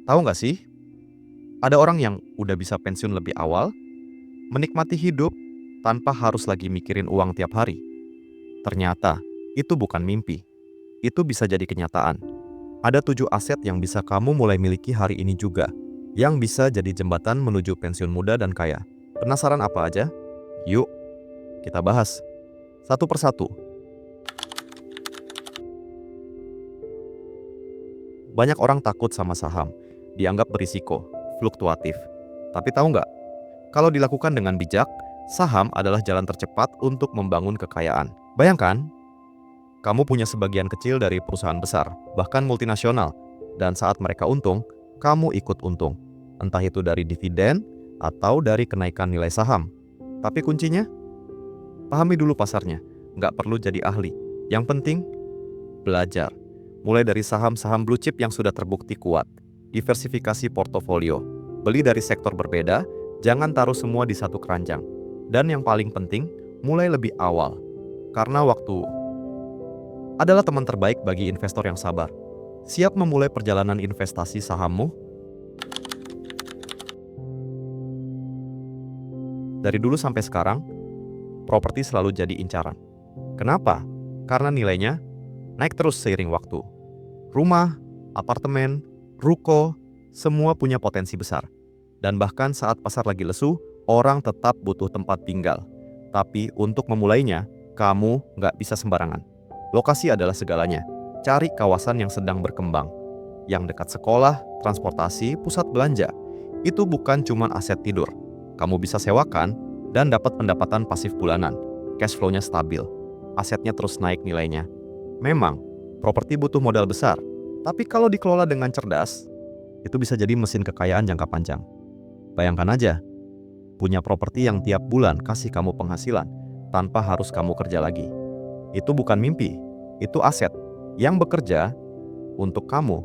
Tahu nggak sih, ada orang yang udah bisa pensiun lebih awal, menikmati hidup tanpa harus lagi mikirin uang tiap hari. Ternyata, itu bukan mimpi. Itu bisa jadi kenyataan. Ada 7 aset yang bisa kamu mulai miliki hari ini juga, yang bisa jadi jembatan menuju pensiun muda dan kaya. Penasaran apa aja? Yuk, kita bahas. Satu persatu. Banyak orang takut sama saham, dianggap berisiko, fluktuatif. Tapi tahu nggak, kalau dilakukan dengan bijak, saham adalah jalan tercepat untuk membangun kekayaan. Bayangkan, kamu punya sebagian kecil dari perusahaan besar, bahkan multinasional, dan saat mereka untung, kamu ikut untung. Entah itu dari dividen atau dari kenaikan nilai saham. Tapi kuncinya, pahami dulu pasarnya. Nggak perlu jadi ahli. Yang penting, belajar. Mulai dari saham-saham blue chip yang sudah terbukti kuat. Diversifikasi portofolio. Beli dari sektor berbeda, jangan taruh semua di satu keranjang. Dan yang paling penting, mulai lebih awal. Karena waktu adalah teman terbaik bagi investor yang sabar. Siap memulai perjalanan investasi sahammu? Dari dulu sampai sekarang, properti selalu jadi incaran. Kenapa? Karena nilainya naik terus seiring waktu. Rumah, apartemen, ruko, semua punya potensi besar. Dan bahkan saat pasar lagi lesu, orang tetap butuh tempat tinggal. Tapi untuk memulainya, kamu nggak bisa sembarangan. Lokasi adalah segalanya. Cari kawasan yang sedang berkembang. Yang dekat sekolah, transportasi, pusat belanja. Itu bukan cuma aset tidur. Kamu bisa sewakan dan dapat pendapatan pasif bulanan. Cash flow-nya stabil. Asetnya terus naik nilainya. Memang, properti butuh modal besar. Tapi kalau dikelola dengan cerdas, itu bisa jadi mesin kekayaan jangka panjang. Bayangkan aja, punya properti yang tiap bulan kasih kamu penghasilan tanpa harus kamu kerja lagi. Itu bukan mimpi, itu aset yang bekerja untuk kamu.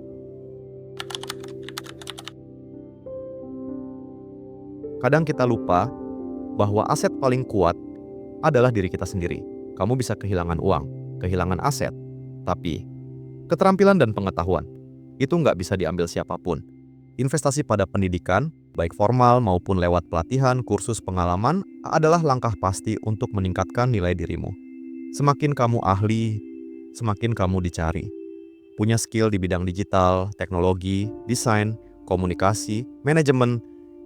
Kadang kita lupa bahwa aset paling kuat adalah diri kita sendiri. Kamu bisa kehilangan uang, kehilangan aset, tapi keterampilan dan pengetahuan itu nggak bisa diambil siapapun. Investasi pada pendidikan, baik formal maupun lewat pelatihan, kursus pengalaman, adalah langkah pasti untuk meningkatkan nilai dirimu. Semakin kamu ahli, semakin kamu dicari. Punya skill di bidang digital, teknologi, desain, komunikasi, manajemen,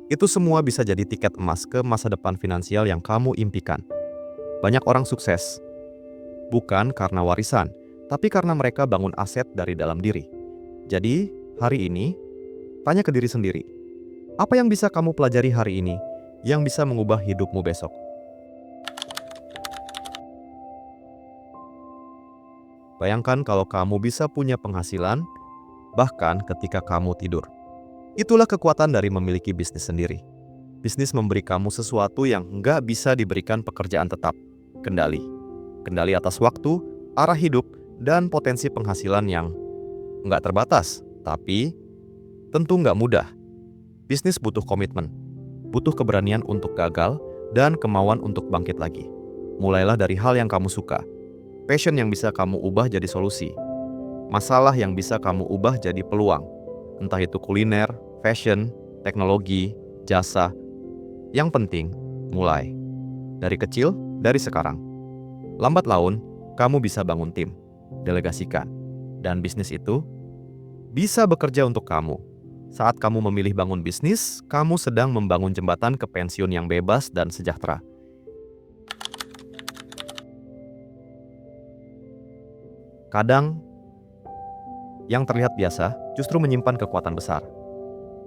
itu semua bisa jadi tiket emas ke masa depan finansial yang kamu impikan. Banyak orang sukses, bukan karena warisan, tapi karena mereka bangun aset dari dalam diri. Jadi, hari ini, tanya ke diri sendiri, apa yang bisa kamu pelajari hari ini yang bisa mengubah hidupmu besok? Bayangkan kalau kamu bisa punya penghasilan, bahkan ketika kamu tidur. Itulah kekuatan dari memiliki bisnis sendiri. Bisnis memberi kamu sesuatu yang nggak bisa diberikan pekerjaan tetap. Kendali. Kendali atas waktu, arah hidup, dan potensi penghasilan yang nggak terbatas. Tapi, tentu nggak mudah. Bisnis butuh komitmen, butuh keberanian untuk gagal, dan kemauan untuk bangkit lagi. Mulailah dari hal yang kamu suka. Passion yang bisa kamu ubah jadi solusi. Masalah yang bisa kamu ubah jadi peluang. Entah itu kuliner, fashion, teknologi, jasa. Yang penting, mulai. Dari kecil, dari sekarang. Lambat laun, kamu bisa bangun tim, delegasikan. Dan bisnis itu bisa bekerja untuk kamu. Saat kamu memilih bangun bisnis, kamu sedang membangun jembatan ke pensiun yang bebas dan sejahtera. Kadang, yang terlihat biasa justru menyimpan kekuatan besar.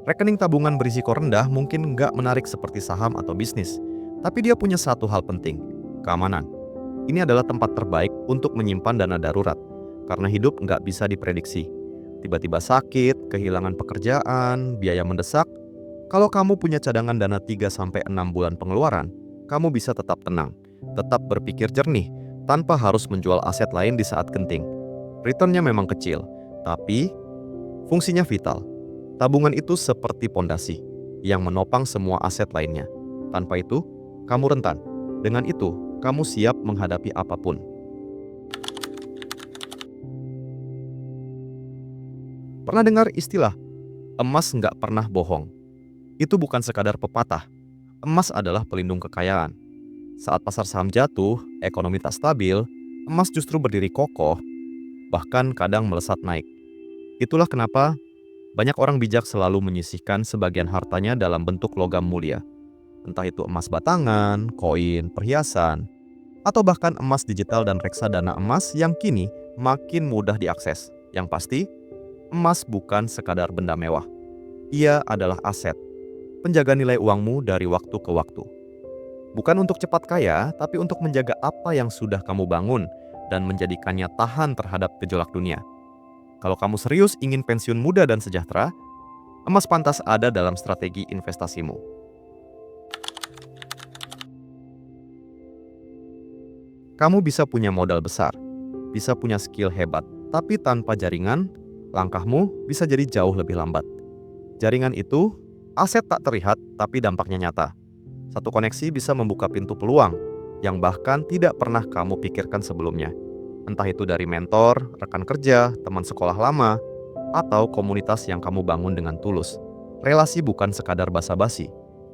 Rekening tabungan berisiko rendah mungkin nggak menarik seperti saham atau bisnis, tapi dia punya satu hal penting, keamanan. Ini adalah tempat terbaik untuk menyimpan dana darurat, karena hidup nggak bisa diprediksi. Tiba-tiba sakit, kehilangan pekerjaan, biaya mendesak. Kalau kamu punya cadangan dana 3-6 bulan pengeluaran, kamu bisa tetap tenang, tetap berpikir jernih, tanpa harus menjual aset lain di saat genting. Returnnya memang kecil, tapi fungsinya vital. Tabungan itu seperti pondasi yang menopang semua aset lainnya. Tanpa itu, kamu rentan. Dengan itu, kamu siap menghadapi apapun. Pernah dengar istilah Emas nggak pernah bohong. Itu bukan sekadar pepatah. Emas adalah pelindung kekayaan. Saat pasar saham jatuh, ekonomi tak stabil, emas justru berdiri kokoh, bahkan kadang melesat naik. Itulah kenapa banyak orang bijak selalu menyisihkan sebagian hartanya dalam bentuk logam mulia. Entah itu emas batangan, koin, perhiasan, atau bahkan emas digital dan reksadana emas yang kini makin mudah diakses. Yang pasti, emas bukan sekadar benda mewah. Ia adalah aset, penjaga nilai uangmu dari waktu ke waktu. Bukan untuk cepat kaya, tapi untuk menjaga apa yang sudah kamu bangun dan menjadikannya tahan terhadap gejolak dunia. Kalau kamu serius ingin pensiun muda dan sejahtera, emas pantas ada dalam strategi investasimu. Kamu bisa punya modal besar, bisa punya skill hebat, tapi tanpa jaringan, langkahmu bisa jadi jauh lebih lambat. Jaringan itu aset tak terlihat tapi dampaknya nyata. Satu koneksi bisa membuka pintu peluang yang bahkan tidak pernah kamu pikirkan sebelumnya. Entah itu dari mentor, rekan kerja, teman sekolah lama, atau komunitas yang kamu bangun dengan tulus. Relasi bukan sekadar basa-basi.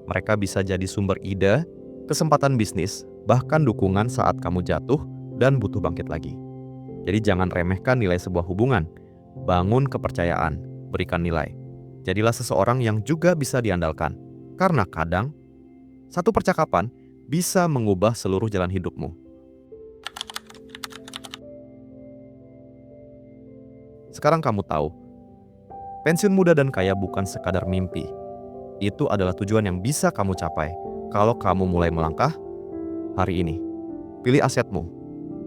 Mereka bisa jadi sumber ide, kesempatan bisnis, bahkan dukungan saat kamu jatuh dan butuh bangkit lagi. Jadi jangan remehkan nilai sebuah hubungan. Bangun kepercayaan, berikan nilai. Jadilah seseorang yang juga bisa diandalkan. Karena kadang, satu percakapan bisa mengubah seluruh jalan hidupmu. Sekarang kamu tahu, pensiun muda dan kaya bukan sekadar mimpi. Itu adalah tujuan yang bisa kamu capai kalau kamu mulai melangkah hari ini. Pilih asetmu,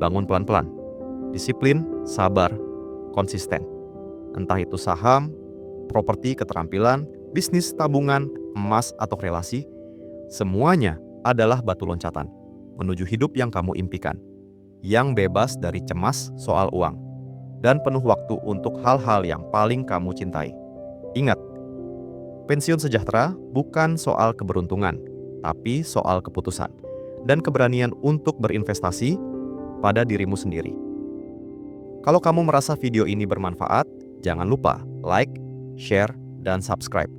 bangun pelan-pelan, disiplin, sabar, konsisten. Entah itu saham, properti, keterampilan, bisnis, tabungan, emas, atau relasi, semuanya adalah batu loncatan menuju hidup yang kamu impikan, yang bebas dari cemas soal uang, dan penuh waktu untuk hal-hal yang paling kamu cintai. Ingat, pensiun sejahtera bukan soal keberuntungan, tapi soal keputusan dan keberanian untuk berinvestasi pada dirimu sendiri. Kalau kamu merasa video ini bermanfaat, jangan lupa like, share, dan subscribe.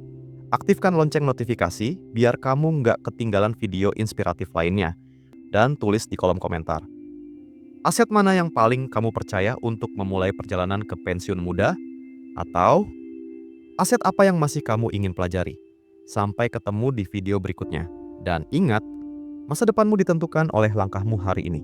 Aktifkan lonceng notifikasi biar kamu nggak ketinggalan video inspiratif lainnya. Dan tulis di kolom komentar. Aset mana yang paling kamu percaya untuk memulai perjalanan ke pensiun muda? Atau aset apa yang masih kamu ingin pelajari? Sampai ketemu di video berikutnya. Dan ingat, masa depanmu ditentukan oleh langkahmu hari ini.